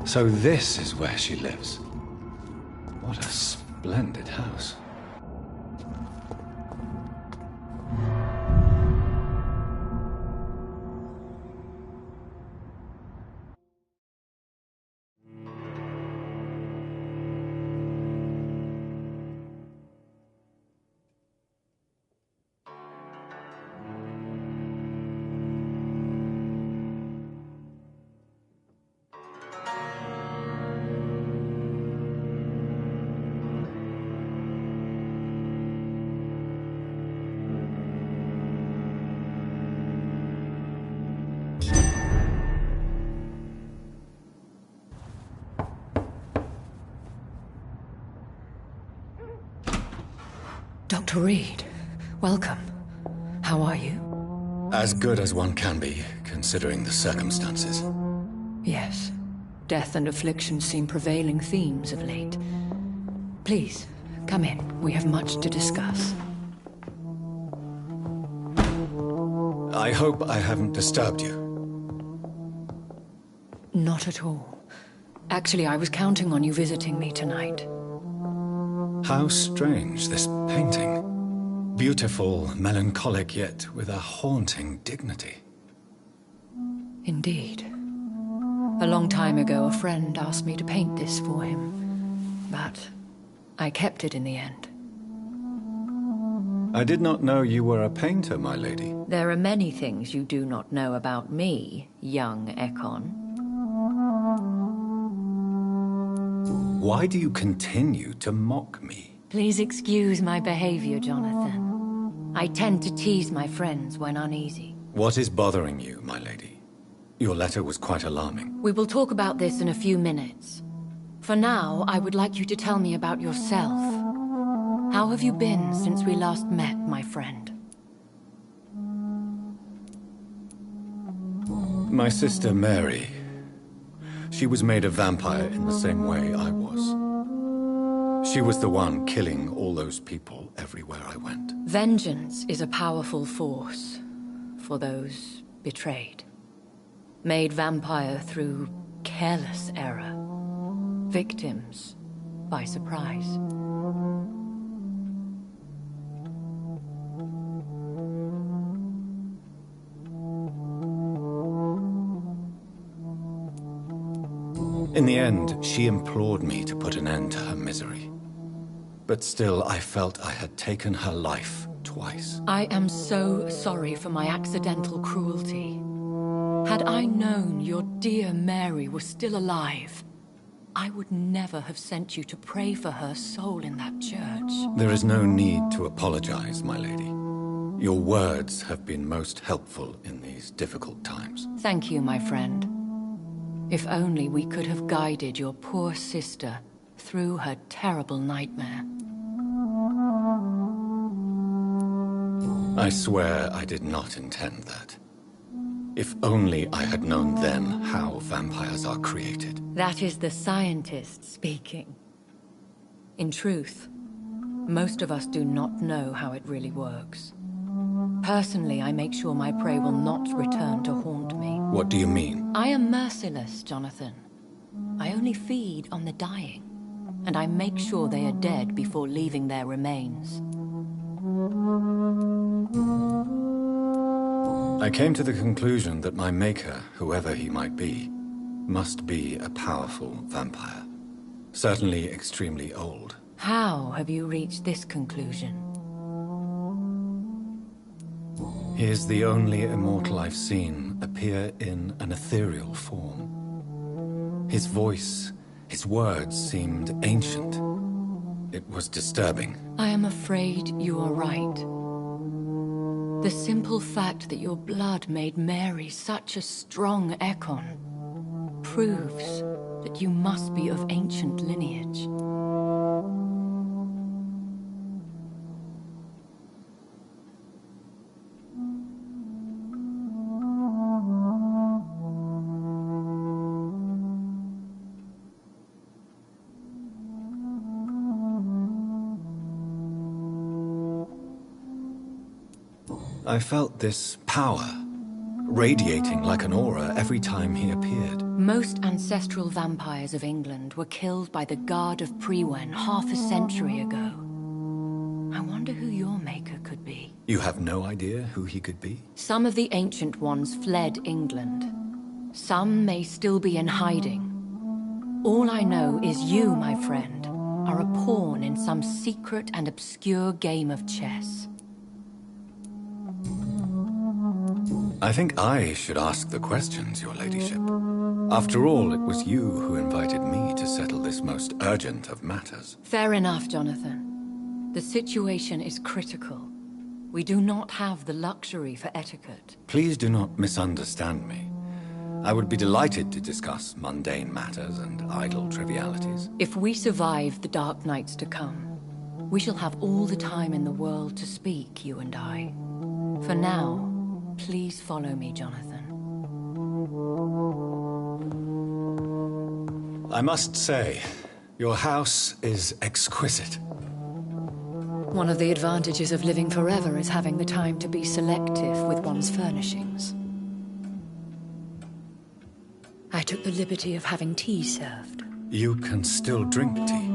So this is where she lives. What a splendid house. Dr. Reed, welcome. How are you? As good as one can be, considering the circumstances. Yes. Death and affliction seem prevailing themes of late. Please, come in. We have much to discuss. I hope I haven't disturbed you. Not at all. Actually, I was counting on you visiting me tonight. How strange, this painting. Beautiful, melancholic, yet with a haunting dignity. Indeed. A long time ago, a friend asked me to paint this for him, but I kept it in the end. I did not know you were a painter, my lady. There are many things you do not know about me, young Ekon. Why do you continue to mock me? Please excuse my behavior, Jonathan. I tend to tease my friends when uneasy. What is bothering you, my lady? Your letter was quite alarming. We will talk about this in a few minutes. For now, I would like you to tell me about yourself. How have you been since we last met, my friend? My sister Mary. She was made a vampire in the same way I was. She was the one killing all those people everywhere I went. Vengeance is a powerful force for those betrayed. Made vampire through careless error. Victims by surprise. In the end, she implored me to put an end to her misery. But still, I felt I had taken her life twice. I am so sorry for my accidental cruelty. Had I known your dear Mary was still alive, I would never have sent you to pray for her soul in that church. There is no need to apologize, my lady. Your words have been most helpful in these difficult times. Thank you, my friend. If only we could have guided your poor sister through her terrible nightmare. I swear I did not intend that. If only I had known then how vampires are created. That is the scientist speaking. In truth, most of us do not know how it really works. Personally, I make sure my prey will not return to haunt me. What do you mean? I am merciless, Jonathan. I only feed on the dying, and I make sure they are dead before leaving their remains. I came to the conclusion that my maker, whoever he might be, must be a powerful vampire. Certainly extremely old. How have you reached this conclusion? He is the only immortal I've seen appear in an ethereal form. His voice, his words seemed ancient. It was disturbing. I am afraid you are right. The simple fact that your blood made Mary such a strong Ekon proves that you must be of ancient lineage. I felt this power, radiating like an aura every time he appeared. Most ancestral vampires of England were killed by the Guard of Priwen half a century ago. I wonder who your maker could be. You have no idea who he could be? Some of the Ancient Ones fled England. Some may still be in hiding. All I know is you, my friend, are a pawn in some secret and obscure game of chess. I think I should ask the questions, your ladyship. After all, it was you who invited me to settle this most urgent of matters. Fair enough, Jonathan. The situation is critical. We do not have the luxury for etiquette. Please do not misunderstand me. I would be delighted to discuss mundane matters and idle trivialities. If we survive the dark nights to come, we shall have all the time in the world to speak, you and I. For now, please follow me, Jonathan. I must say, your house is exquisite. One of the advantages of living forever is having the time to be selective with one's furnishings. I took the liberty of having tea served. You can still drink tea.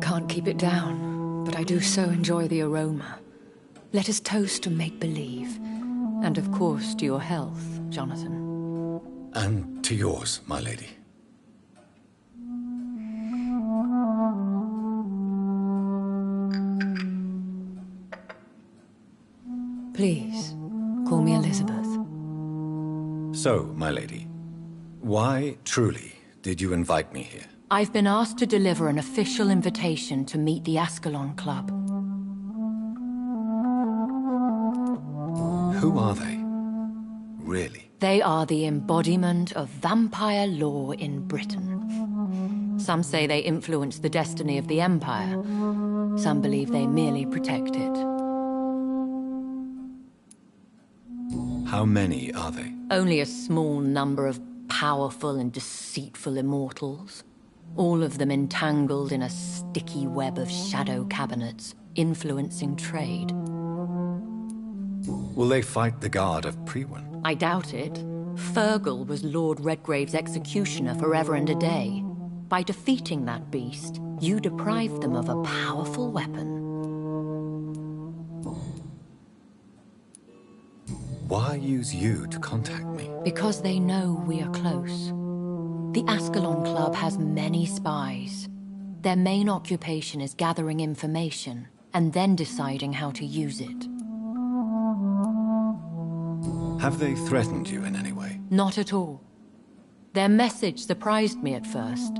Can't keep it down, but I do so enjoy the aroma. Let us toast to make-believe. And of course, to your health, Jonathan. And to yours, my lady. Please, call me Elizabeth. So, my lady, why, truly, did you invite me here? I've been asked to deliver an official invitation to meet the Ascalon Club. Who are they? Really? They are the embodiment of vampire law in Britain. Some say they influence the destiny of the Empire. Some believe they merely protect it. How many are they? Only a small number of powerful and deceitful immortals. All of them entangled in a sticky web of shadow cabinets, influencing trade. Will they fight the Guard of Priwen? I doubt it. Fergal was Lord Redgrave's executioner forever and a day. By defeating that beast, you deprived them of a powerful weapon. Why use you to contact me? Because they know we are close. The Ascalon Club has many spies. Their main occupation is gathering information, and then deciding how to use it. Have they threatened you in any way? Not at all. Their message surprised me at first,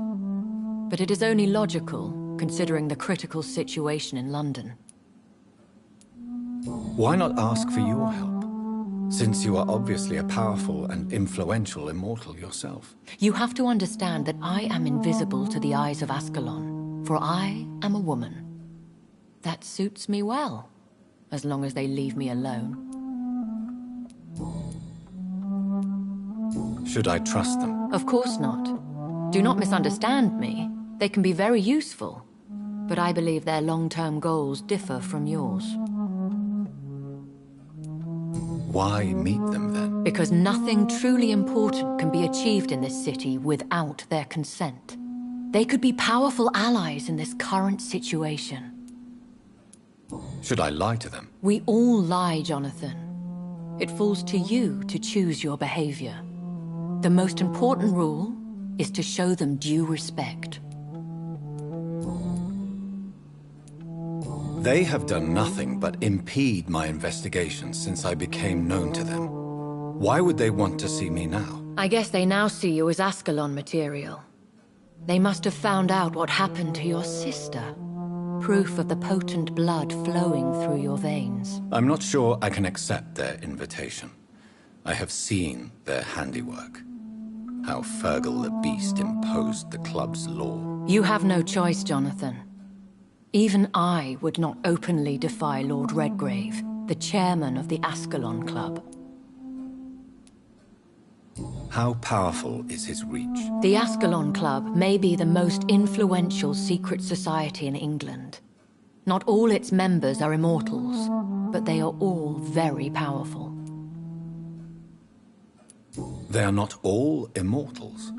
but it is only logical, considering the critical situation in London. Why not ask for your help? Since you are obviously a powerful and influential immortal yourself. You have to understand that I am invisible to the eyes of Ascalon, for I am a woman. That suits me well, as long as they leave me alone. Should I trust them? Of course not. Do not misunderstand me. They can be very useful, but I believe their long-term goals differ from yours. Why meet them then? Because nothing truly important can be achieved in this city without their consent. They could be powerful allies in this current situation. Should I lie to them? We all lie, Jonathan. It falls to you to choose your behavior. The most important rule is to show them due respect. They have done nothing but impede my investigations since I became known to them. Why would they want to see me now? I guess they now see you as Ascalon material. They must have found out what happened to your sister. Proof of the potent blood flowing through your veins. I'm not sure I can accept their invitation. I have seen their handiwork. How Fergal the Beast imposed the club's law. You have no choice, Jonathan. Even I would not openly defy Lord Redgrave, the chairman of the Ascalon Club. How powerful is his reach? The Ascalon Club may be the most influential secret society in England. Not all its members are immortals, but they are all very powerful. They are not all immortals.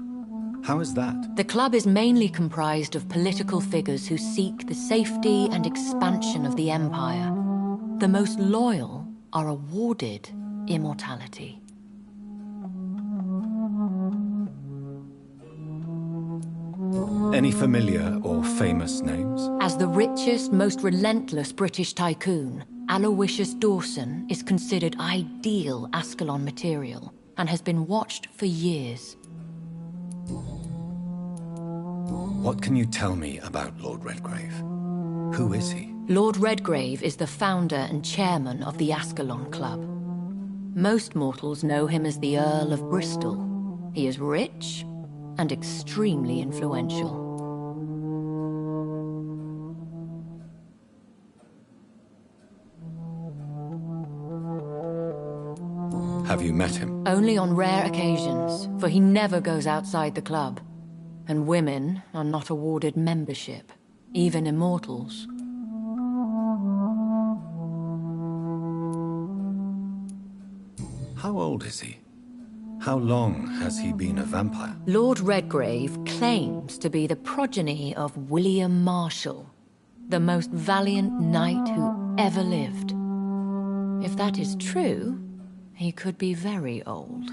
How is that? The club is mainly comprised of political figures who seek the safety and expansion of the Empire. The most loyal are awarded immortality. Any familiar or famous names? As the richest, most relentless British tycoon, Aloysius Dawson is considered ideal Ascalon material and has been watched for years. What can you tell me about Lord Redgrave? Who is he? Lord Redgrave is the founder and chairman of the Ascalon Club. Most mortals know him as the Earl of Bristol. He is rich and extremely influential. Have you met him? Only on rare occasions, for he never goes outside the club. And women are not awarded membership, even immortals. How old is he? How long has he been a vampire? Lord Redgrave claims to be the progeny of William Marshall, the most valiant knight who ever lived. If that is true, he could be very old.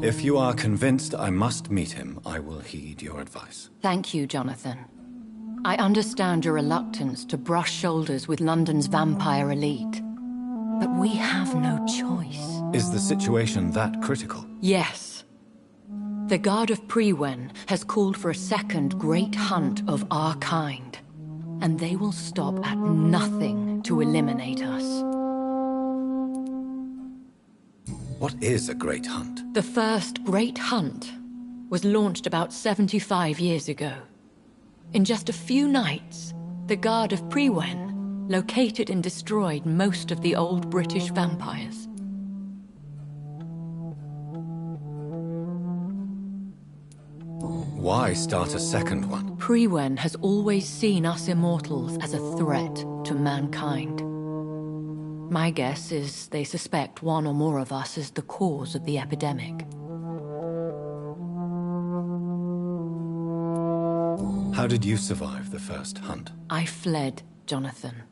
If you are convinced I must meet him, I will heed your advice. Thank you, Jonathan. I understand your reluctance to brush shoulders with London's vampire elite. But we have no choice. Is the situation that critical? Yes. The Guard of Prewen has called for a second great hunt of our kind. And they will stop at nothing to eliminate us. What is a great hunt? The first great hunt was launched about 75 years ago. In just a few nights, the Guard of Prewen located and destroyed most of the old British vampires. Why start a second one? Prewen has always seen us immortals as a threat to mankind. My guess is they suspect one or more of us is the cause of the epidemic. How did you survive the first hunt? I fled, Jonathan.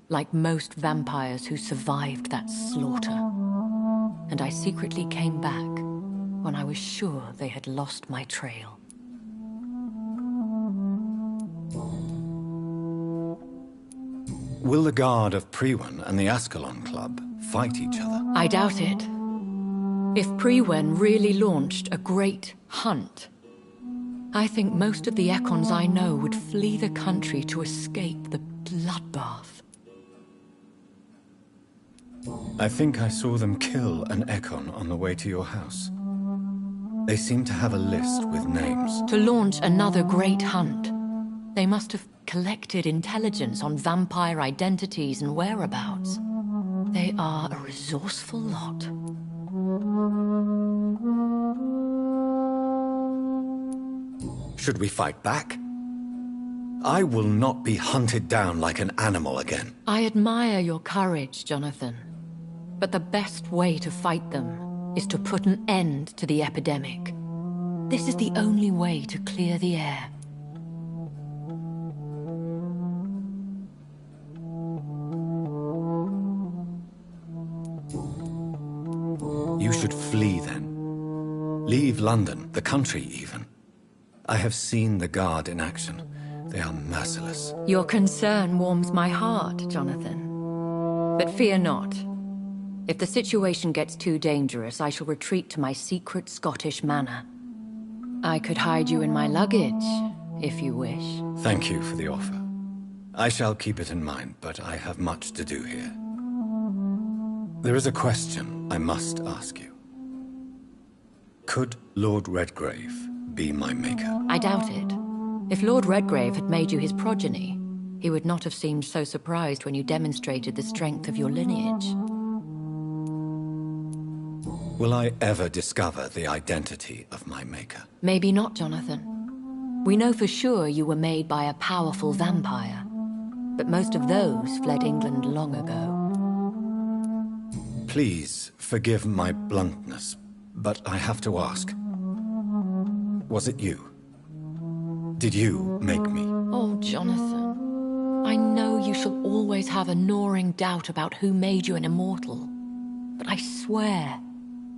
Like most vampires who survived that slaughter. And I secretly came back when I was sure they had lost my trail. Will the Guard of Prewen and the Ascalon Club fight each other? I doubt it. If Prewen really launched a great hunt, I think most of the Ekons I know would flee the country to escape the bloodbath. I think I saw them kill an Ekon on the way to your house. They seem to have a list with names. To launch another great hunt, they must have collected intelligence on vampire identities and whereabouts. They are a resourceful lot. Should we fight back? I will not be hunted down like an animal again. I admire your courage, Jonathan. But the best way to fight them is to put an end to the epidemic. This is the only way to clear the air. You should flee then. Leave London, the country even. I have seen the Guard in action. They are merciless. Your concern warms my heart, Jonathan. But fear not. If the situation gets too dangerous, I shall retreat to my secret Scottish manor. I could hide you in my luggage, if you wish. Thank you for the offer. I shall keep it in mind, but I have much to do here. There is a question I must ask you. Could Lord Redgrave be my maker? I doubt it. If Lord Redgrave had made you his progeny, he would not have seemed so surprised when you demonstrated the strength of your lineage. Will I ever discover the identity of my maker? Maybe not, Jonathan. We know for sure you were made by a powerful vampire, but most of those fled England long ago. Please forgive my bluntness, but I have to ask. Was it you? Did you make me? Oh, Jonathan. I know you shall always have a gnawing doubt about who made you an immortal. But I swear,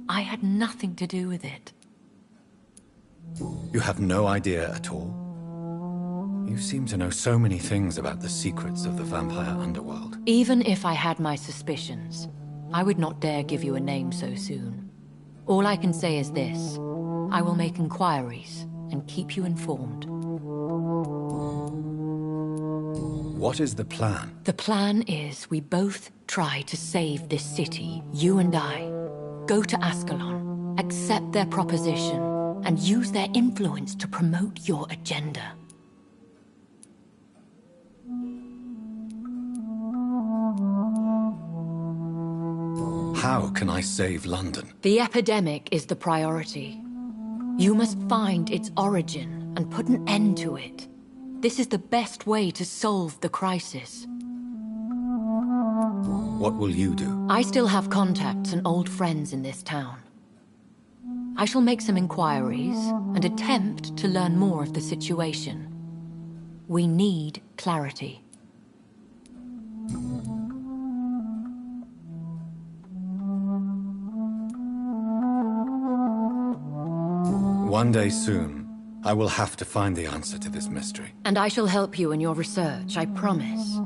I had nothing to do with it. You have no idea at all? You seem to know so many things about the secrets of the vampire underworld. Even if I had my suspicions, I would not dare give you a name so soon. All I can say is this. I will make inquiries and keep you informed. What is the plan? The plan is we both try to save this city, you and I. Go to Ascalon, accept their proposition, and use their influence to promote your agenda. How can I save London? The epidemic is the priority. You must find its origin and put an end to it. This is the best way to solve the crisis. What will you do? I still have contacts and old friends in this town. I shall make some inquiries and attempt to learn more of the situation. We need clarity. One day soon, I will have to find the answer to this mystery. And I shall help you in your research, I promise.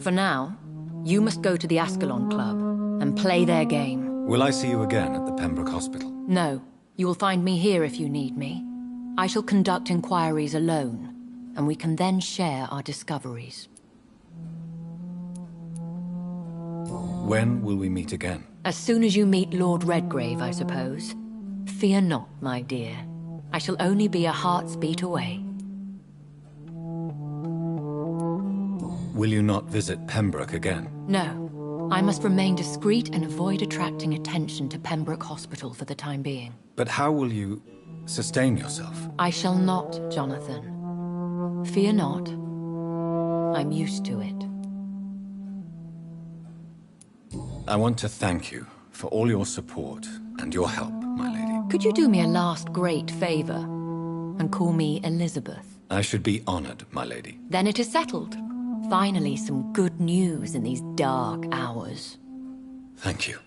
For now, you must go to the Ascalon Club and play their game. Will I see you again at the Pembroke Hospital? No, you will find me here if you need me. I shall conduct inquiries alone, and we can then share our discoveries. When will we meet again? As soon as you meet Lord Redgrave, I suppose. Fear not, my dear. I shall only be a heart's beat away. Will you not visit Pembroke again? No. I must remain discreet and avoid attracting attention to Pembroke Hospital for the time being. But how will you sustain yourself? I shall not, Jonathan. Fear not. I'm used to it. I want to thank you for all your support and your help, my lady. Could you do me a last great favor and call me Elizabeth? I should be honored, my lady. Then it is settled. Finally, some good news in these dark hours. Thank you.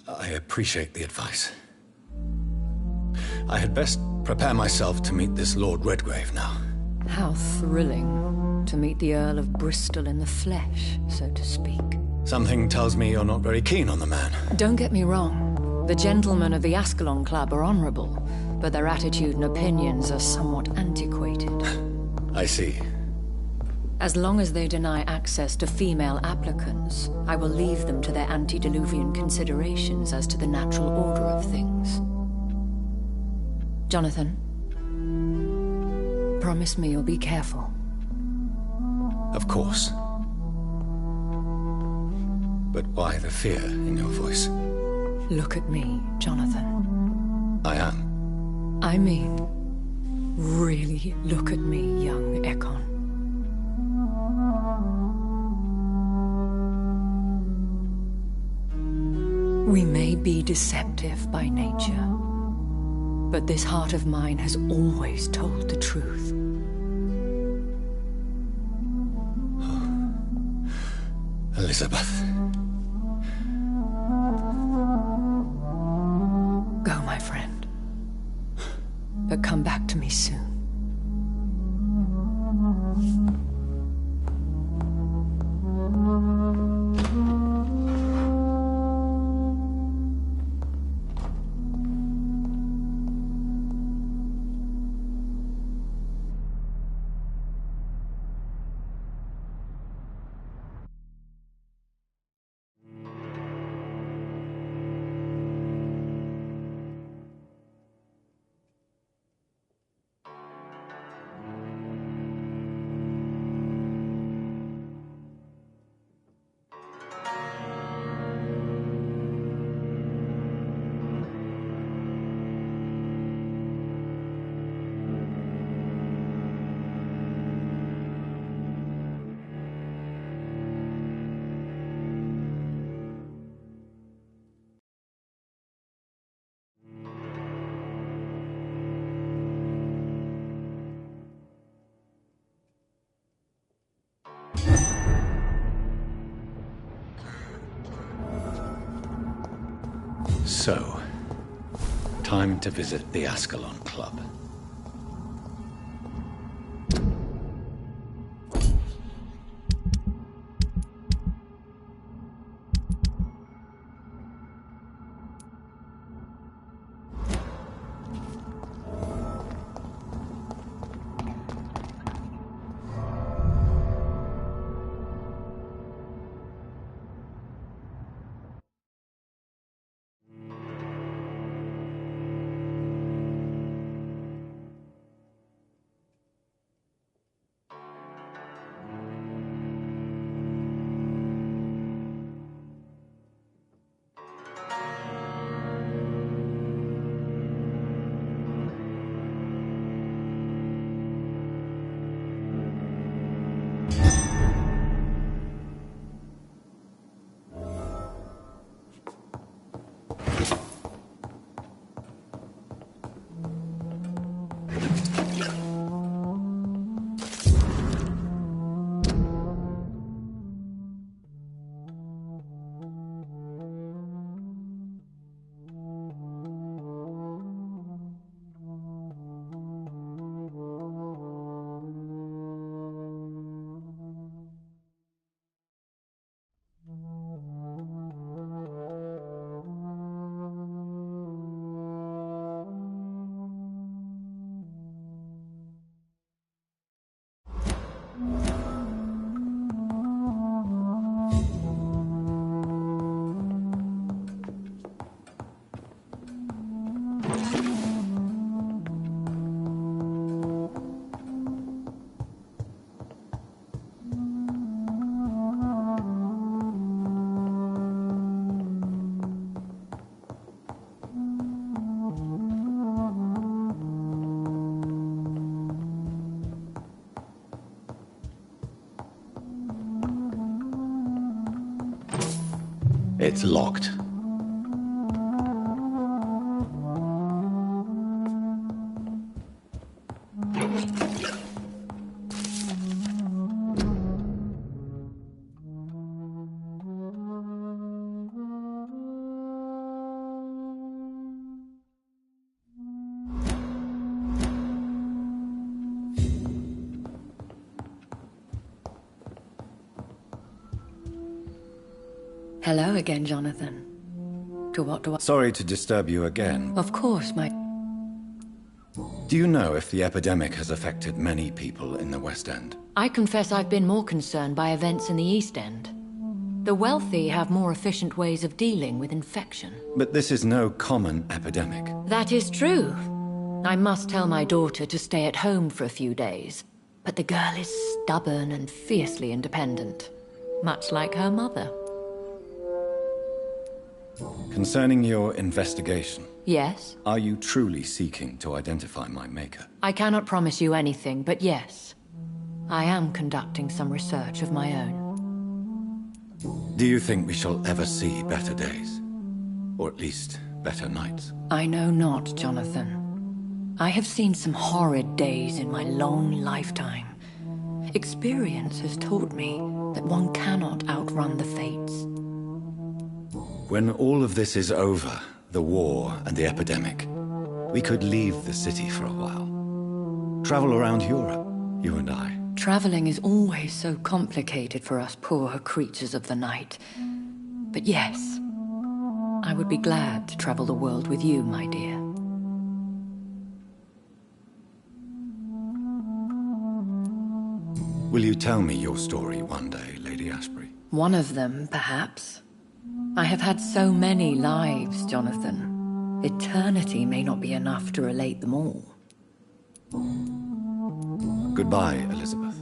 I appreciate the advice. I had best prepare myself to meet this Lord Redgrave now. How thrilling to meet the Earl of Bristol in the flesh, so to speak. Something tells me you're not very keen on the man. Don't get me wrong. The gentlemen of the Ascalon Club are honorable, but their attitude and opinions are somewhat antiquated. I see. As long as they deny access to female applicants, I will leave them to their antediluvian considerations as to the natural order of things. Jonathan, promise me you'll be careful. Of course. But why the fear in your voice? Look at me, Jonathan. I am. I mean, really look at me, young Ekon. We may be deceptive by nature, but this heart of mine has always told the truth. Elizabeth. Go, my friend. But come back to me soon. So, time to visit the Ascalon Club. It's locked. Hello again, Jonathan. To what do I... Sorry to disturb you again. Of course, my... Do you know if the epidemic has affected many people in the West End? I confess I've been more concerned by events in the East End. The wealthy have more efficient ways of dealing with infection. But this is no common epidemic. That is true. I must tell my daughter to stay at home for a few days. But the girl is stubborn and fiercely independent. Much like her mother. Concerning your investigation... Yes? Are you truly seeking to identify my maker? I cannot promise you anything, but yes. I am conducting some research of my own. Do you think we shall ever see better days? Or at least, better nights? I know not, Jonathan. I have seen some horrid days in my long lifetime. Experience has taught me that one cannot outrun the fates. When all of this is over, the war and the epidemic, we could leave the city for a while. Travel around Europe, you and I. Traveling is always so complicated for us poor creatures of the night. But yes, I would be glad to travel the world with you, my dear. Will you tell me your story one day, Lady Ashbury? One of them, perhaps. I have had so many lives, Jonathan. Eternity may not be enough to relate them all. Goodbye, Elizabeth.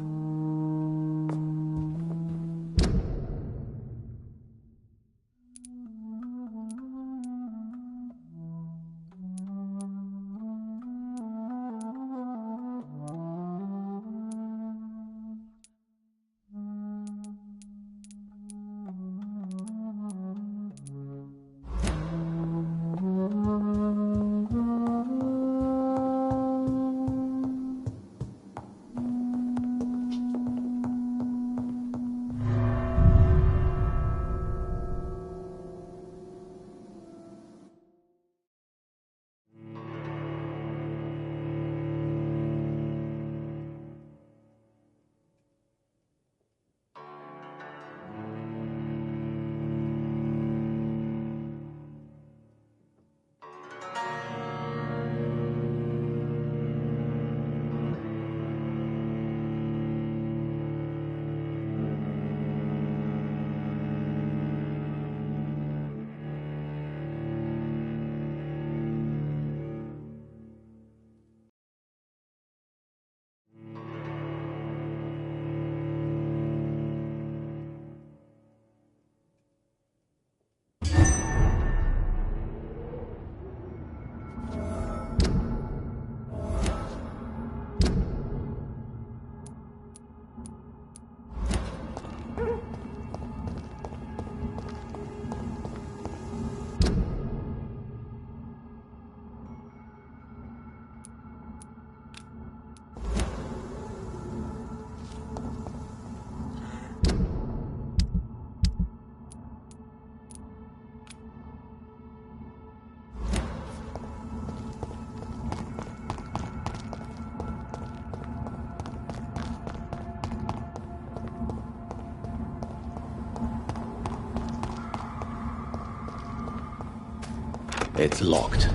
It's locked.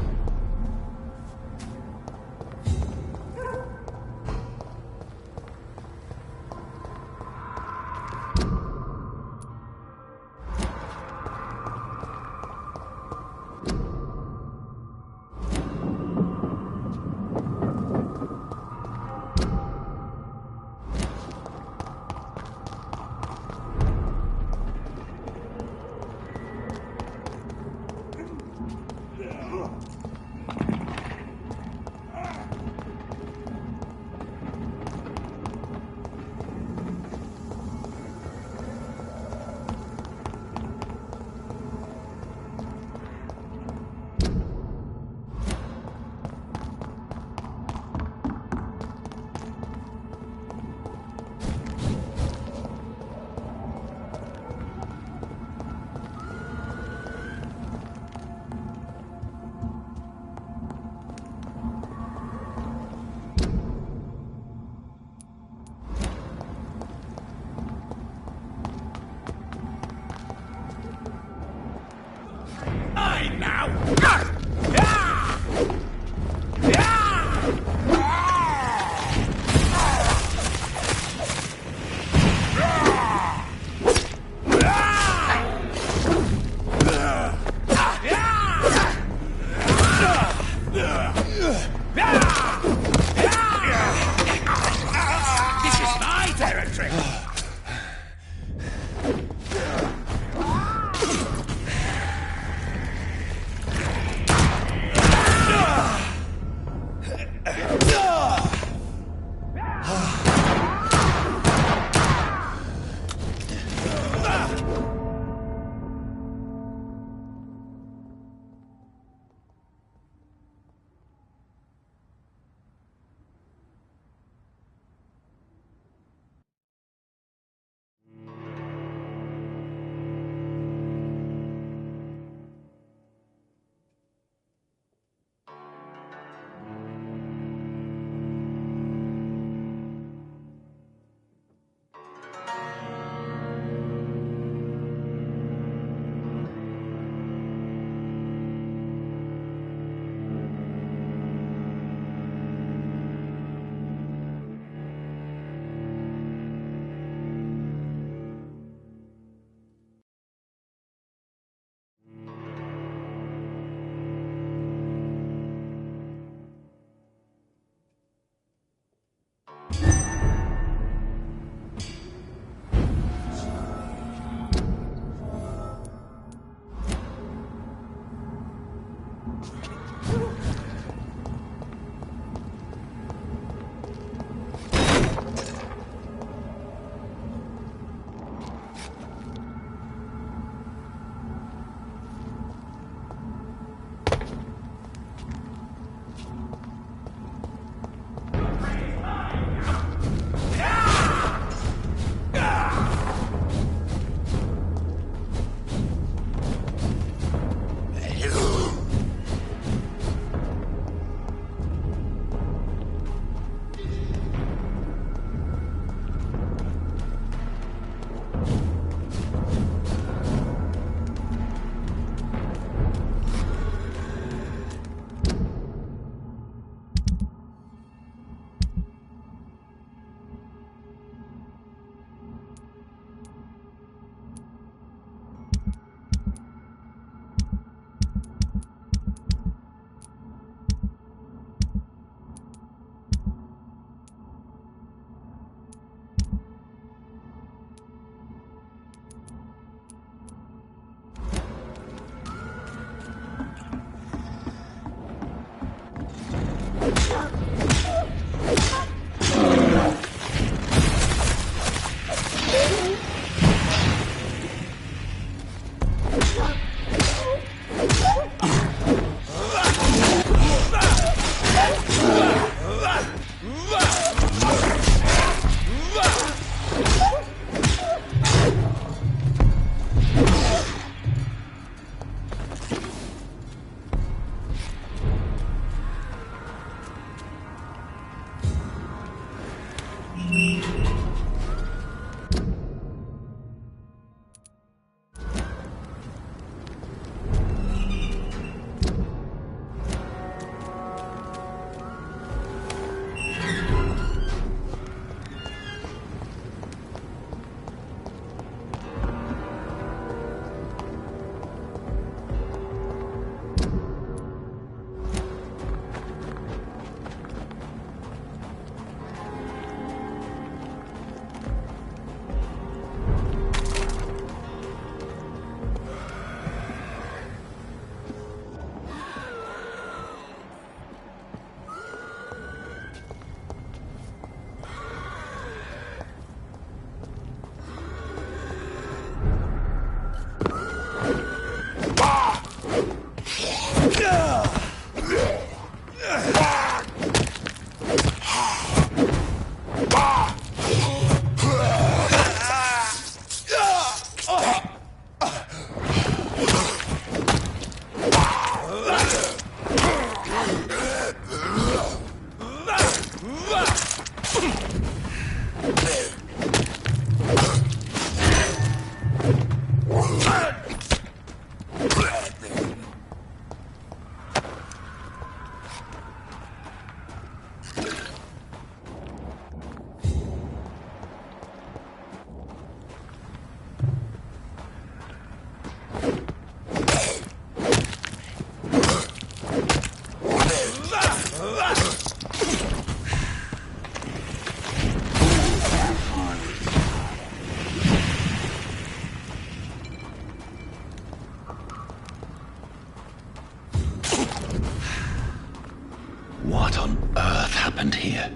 What on earth happened here?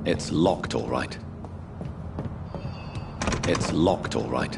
It's locked, all right. It's locked, all right.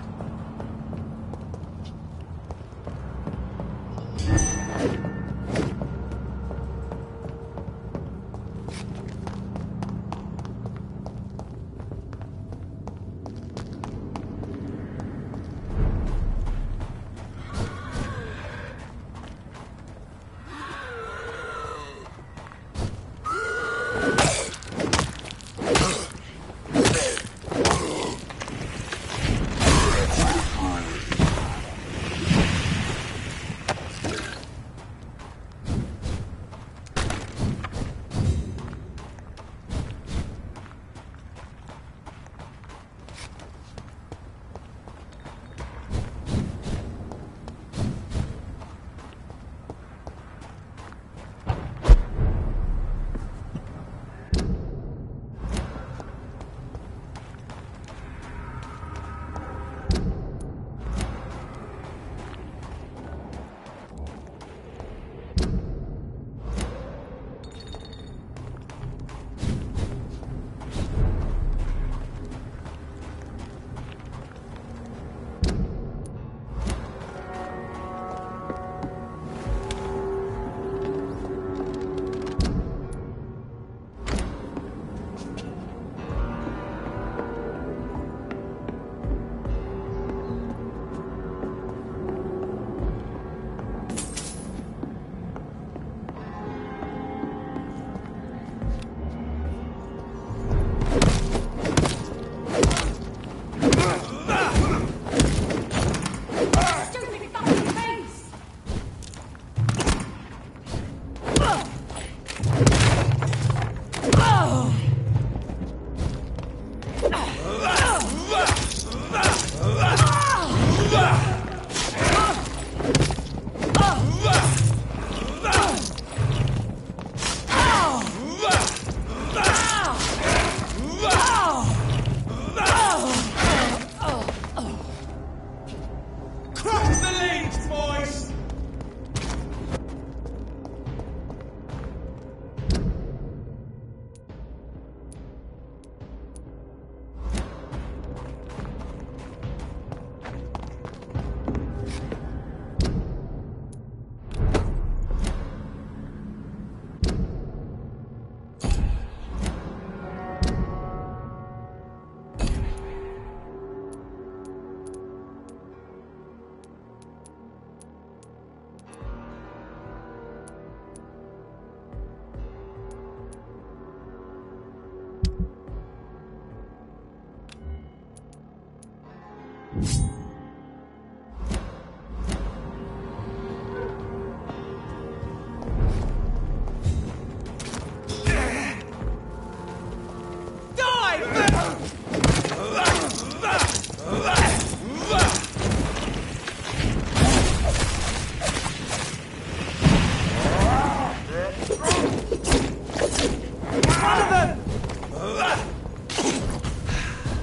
Cross the leads, boys!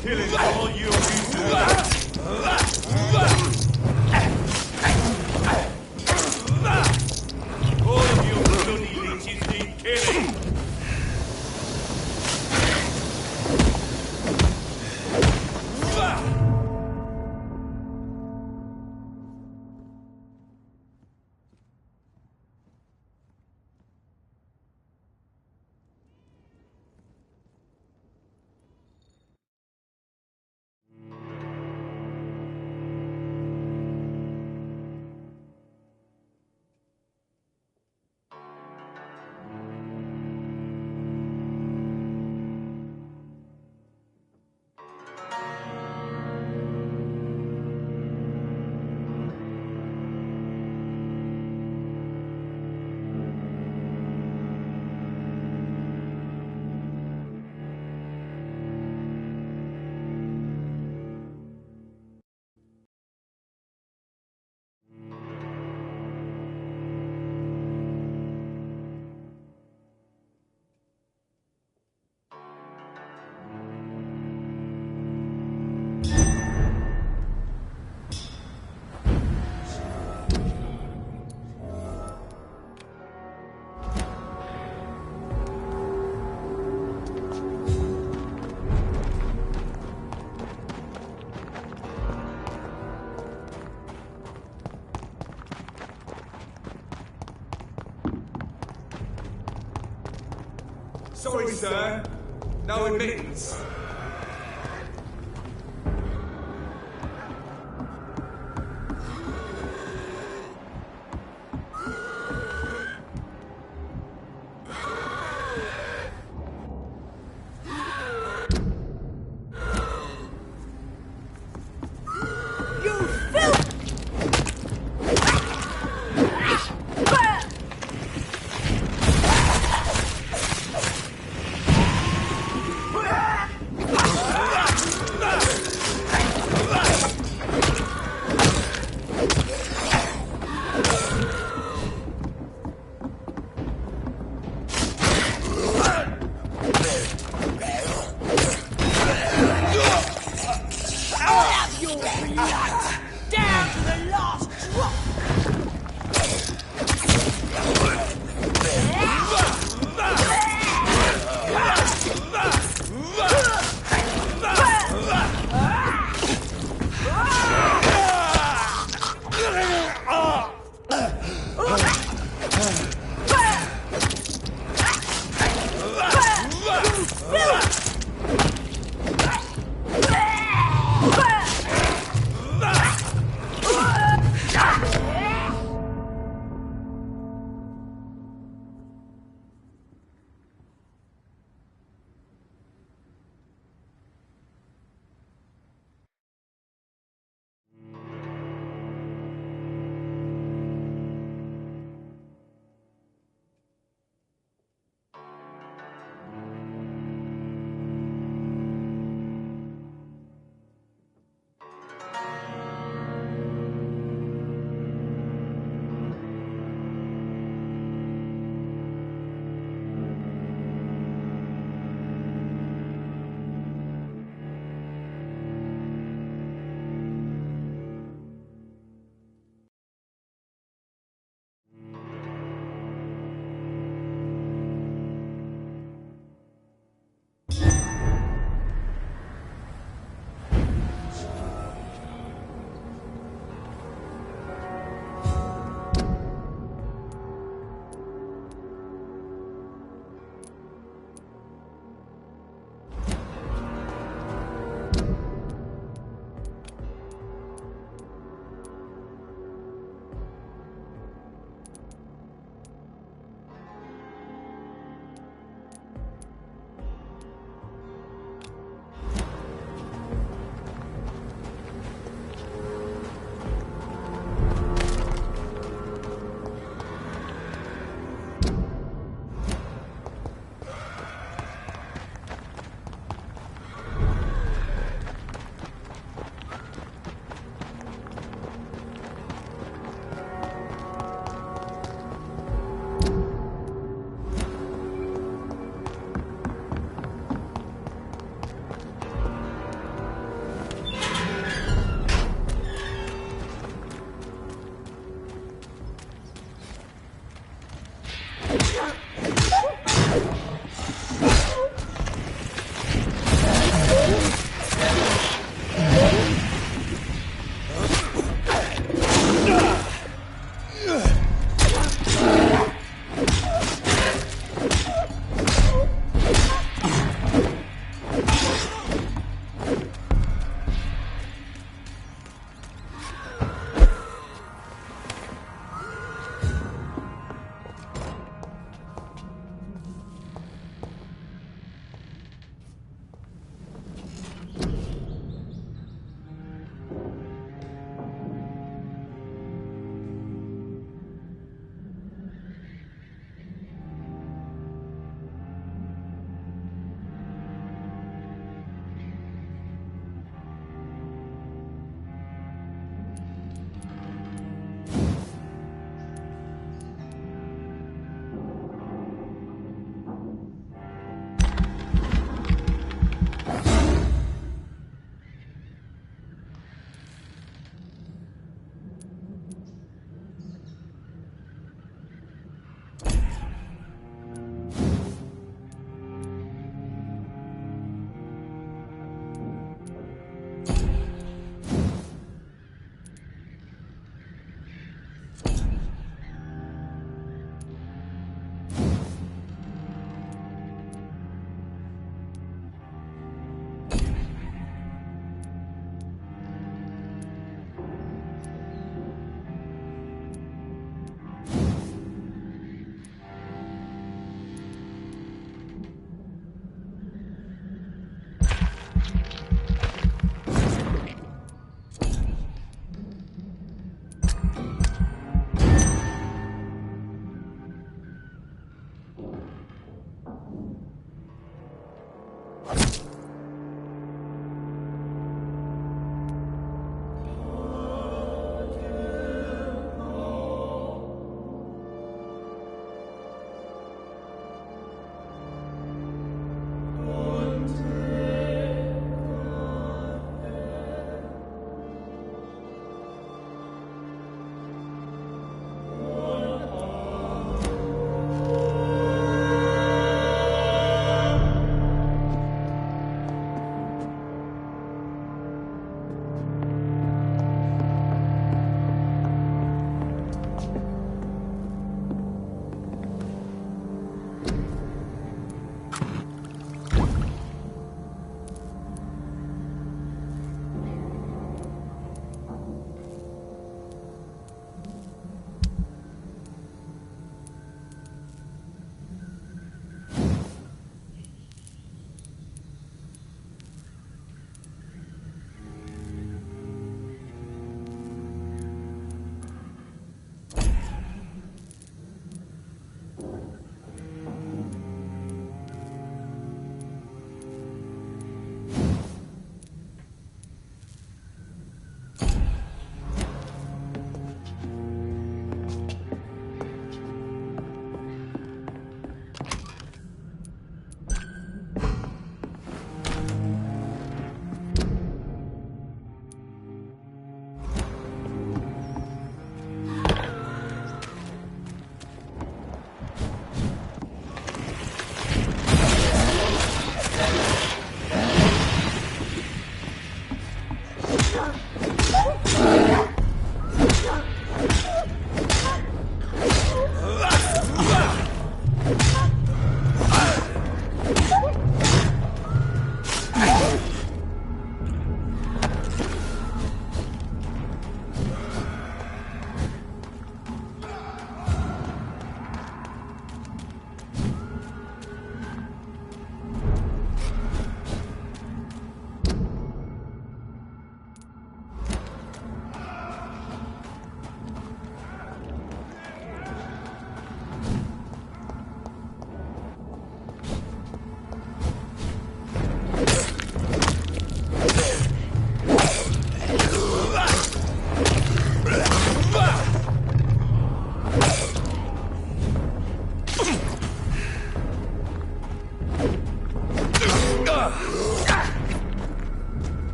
Killing all you all of you bloody leeches need killing! Sorry, sir. No admittance.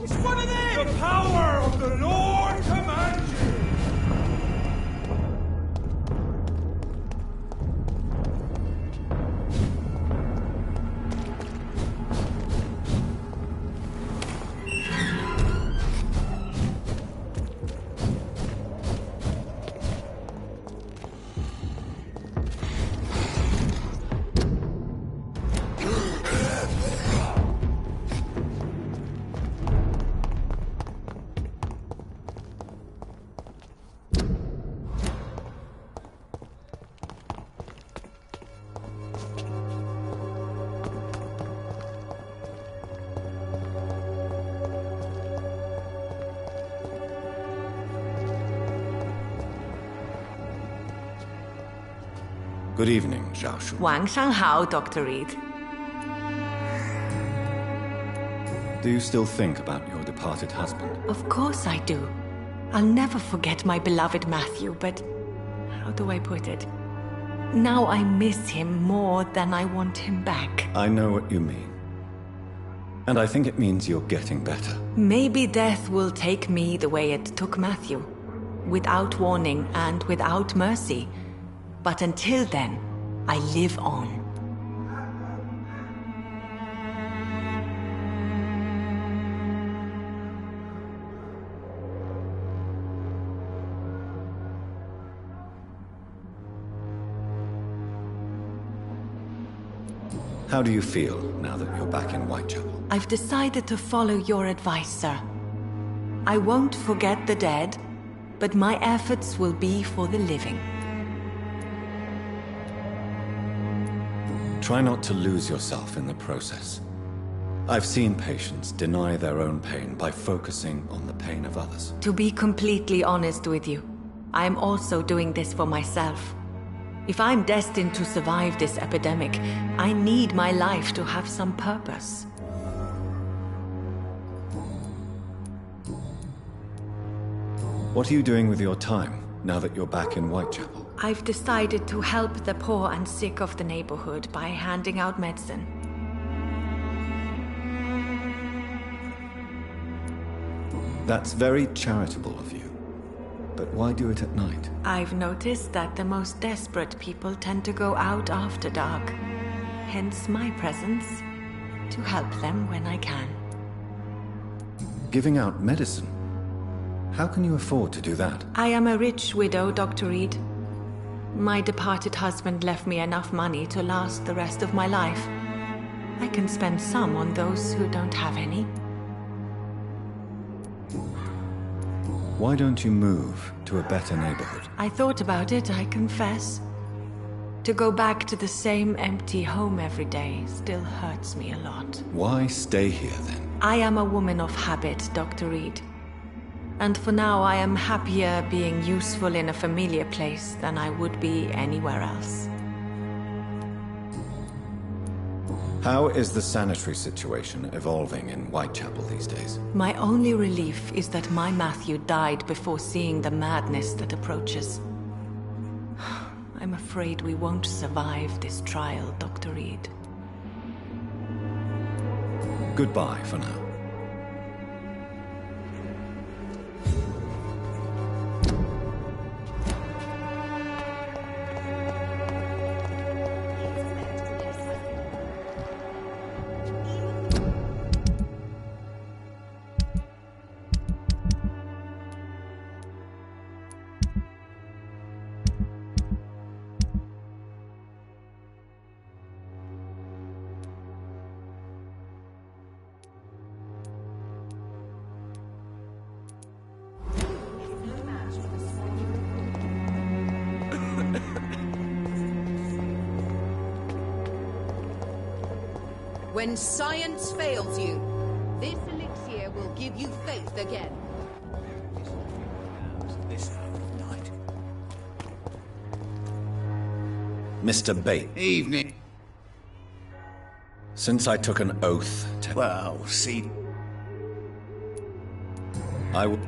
It's one of them! The power of the Lord commands you! Good evening, Zhao Shu. 晚上好, Dr. Reed. Do you still think about your departed husband? Of course I do. I'll never forget my beloved Matthew, but how do I put it? Now I miss him more than I want him back. I know what you mean. And I think it means you're getting better. Maybe death will take me the way it took Matthew. Without warning and without mercy. But until then, I live on. How do you feel now that you're back in Whitechapel? I've decided to follow your advice, sir. I won't forget the dead, but my efforts will be for the living. Try not to lose yourself in the process. I've seen patients deny their own pain by focusing on the pain of others. To be completely honest with you, I am also doing this for myself. If I'm destined to survive this epidemic, I need my life to have some purpose. What are you doing with your time now that you're back in Whitechapel? I've decided to help the poor and sick of the neighborhood by handing out medicine. That's very charitable of you. But why do it at night? I've noticed that the most desperate people tend to go out after dark. Hence my presence, to help them when I can. Giving out medicine? How can you afford to do that? I am a rich widow, Dr. Reed. My departed husband left me enough money to last the rest of my life. I can spend some on those who don't have any. Why don't you move to a better neighborhood? I thought about it, I confess. To go back to the same empty home every day still hurts me a lot. Why stay here then? I am a woman of habit, Dr. Reed. And for now, I am happier being useful in a familiar place than I would be anywhere else. How is the sanitary situation evolving in Whitechapel these days? My only relief is that my Matthew died before seeing the madness that approaches. I'm afraid we won't survive this trial, Dr. Reed. Goodbye for now. When science fails you, this elixir will give you faith again. This hour of night. Mr. Bate, Evening. since I took an oath to... Well, see. I will...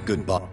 Goodbye.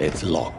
It's locked.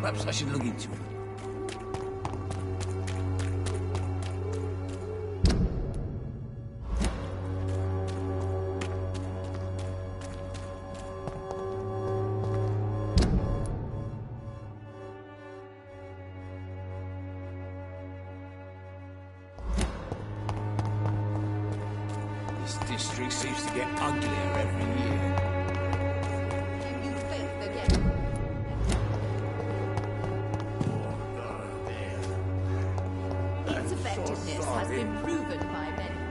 Perhaps I should look into it. This district seems to get uglier every year. Give you faith again. Its effectiveness has been proven by many.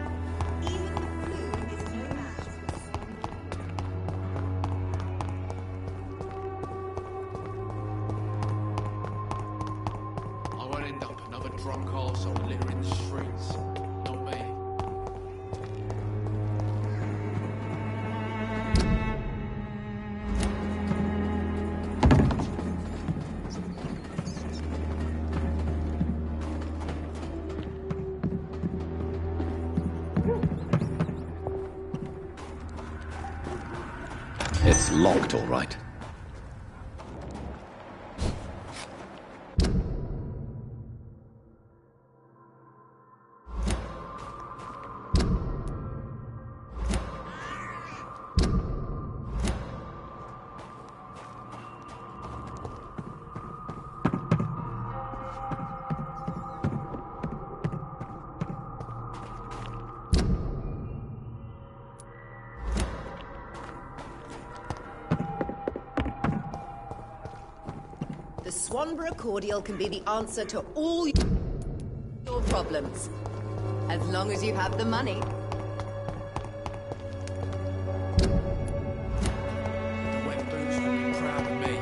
Even the flu is no match for this. I won't end up another drunk arsehole littering the streets. Not me. It's locked, all right. Swanborough cordial can be the answer to all your problems. As long as you have the money. The wet boots will be proud of me.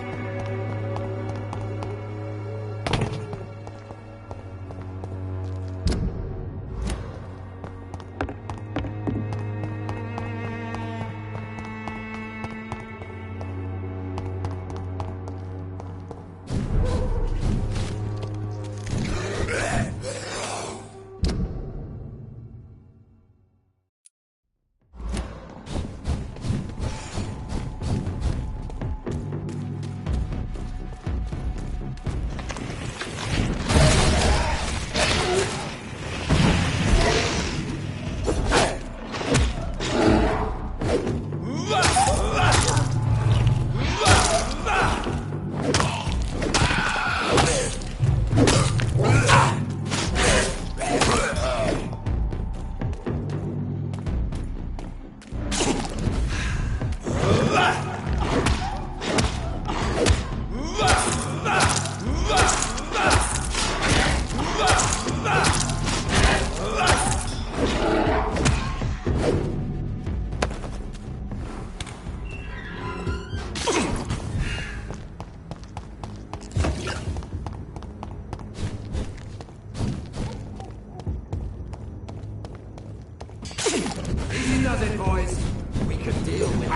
Easy does it, boys. We can deal with it.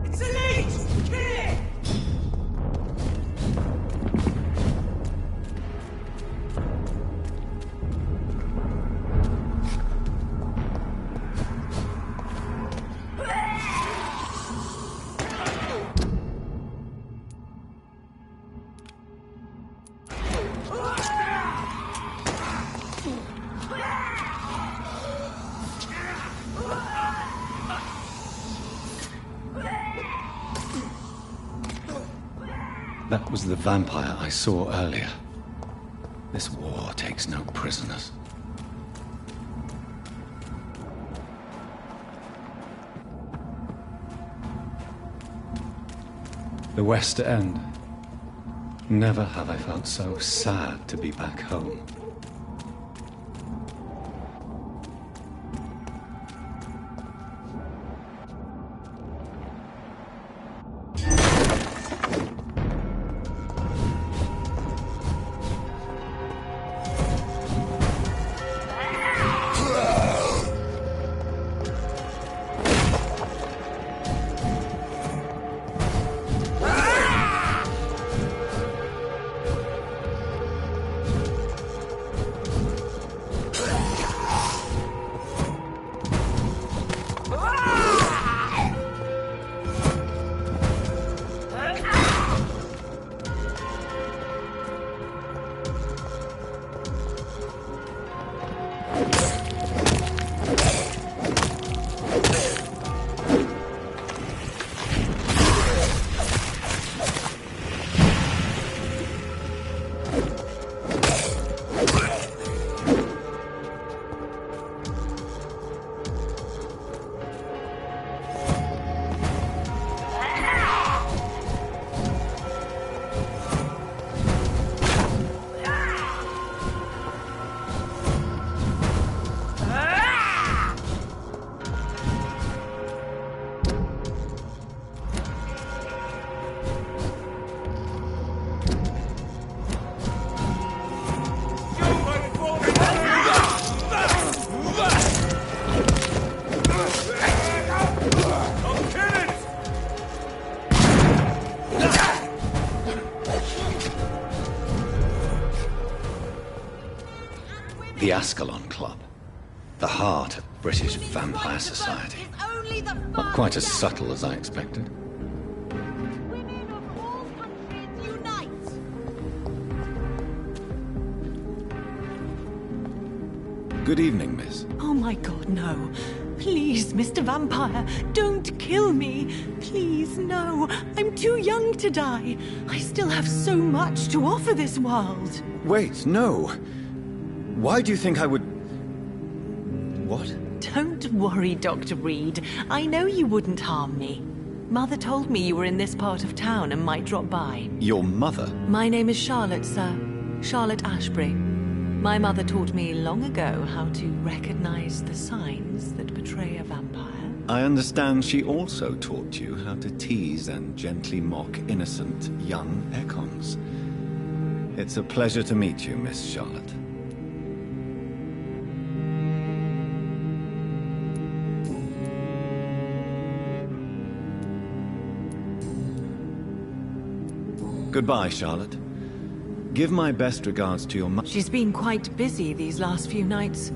It's a leech! Kill it! That was the vampire I saw earlier. This war takes no prisoners. The West End. Never have I felt so sad to be back home. The Ascalon Club. The heart of British vampire society. Not quite as subtle as I expected. Women of all countries unite! Good evening, miss. Oh my god, no. Please, Mr. Vampire, don't kill me. Please, no. I'm too young to die. I still have so much to offer this world. Wait, no. Why do you think I would... What? Don't worry, Dr. Reed. I know you wouldn't harm me. Mother told me you were in this part of town and might drop by. Your mother? My name is Charlotte, sir. Charlotte Ashbury. My mother taught me long ago how to recognize the signs that betray a vampire. I understand she also taught you how to tease and gently mock innocent young Ekons. It's a pleasure to meet you, Miss Charlotte. Goodbye, Charlotte. Give my best regards to your mother. She's been quite busy these last few nights.